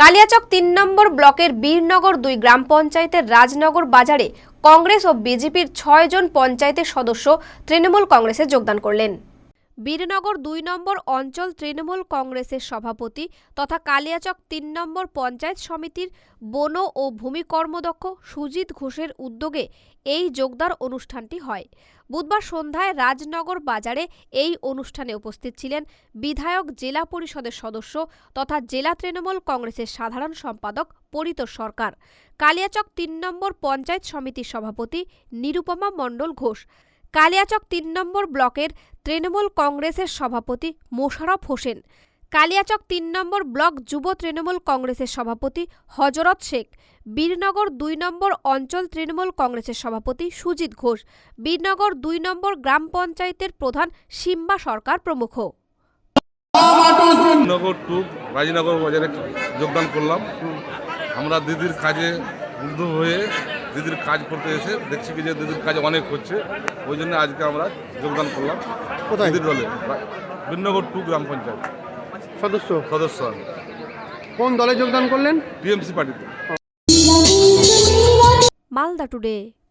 কালিয়াচক ৩ নম্বর ব্লকের বীরনগর ২ গ্রাম পঞ্চায়েতের রাজনগর বাজারে কংগ্রেস ও বিজেপির ৬ জন পঞ্চায়েতের সদস্য তৃণমূল কংগ্রেসে যোগদান করলেন। বীরনগর ২ নম্বর অঞ্চল তৃণমূল কংগ্রেসের সভাপতি তথা কালিয়াচক ৩ নম্বর পঞ্চায়েত সমিতির বন ও ভূমি কর্মদক্ষ সুজিত ঘোষের উদ্যোগে এই যোগদান অনুষ্ঠানটি হয়। বুধবার সন্ধ্যায় রাজনগর বাজারে এই অনুষ্ঠানে উপস্থিত ছিলেন বিধায়ক, জেলা পরিষদের সদস্য তথা জেলা তৃণমূল কংগ্রেসের সাধারণ সম্পাদক পরিতোষ সরকার, কালিয়াচক ৩ নম্বর পঞ্চায়েত সমিতির সভাপতি নিরুপমা মণ্ডল ঘোষ, কালিয়াচক ৩ নম্বর ব্লকের তৃণমূল কংগ্রেসের সভাপতি মোশাররফ হোসেন, কালিয়াচক ৩ নম্বর ব্লক যুব তৃণমূল কংগ্রেসের সভাপতি হযরত শেখ, বীরনগর ২ নম্বর অঞ্চল তৃণমূল কংগ্রেসের সভাপতি সুজিত ঘোষ, বীরনগর ২ নম্বর গ্রাম পঞ্চায়েতের প্রধান সিম্বা সরকার প্রমুখ। নগর টু রাজনগর বাজারে যোগদান করলাম। আমরা দিদির কাজে মুগ্ধ হয়ে দিদির কাজ করতে এসে দেখছি কি যে দিদির কাজ অনেক হচ্ছে, ওই জন্য আজকে আমরা যোগদান করলাম দিদির দলে। বীরনগর টু গ্রাম পঞ্চায়েত সদস্য আমি। কোন দলে যোগদান করলেন? টিএমসি পার্টিতে। মালদা টুডে।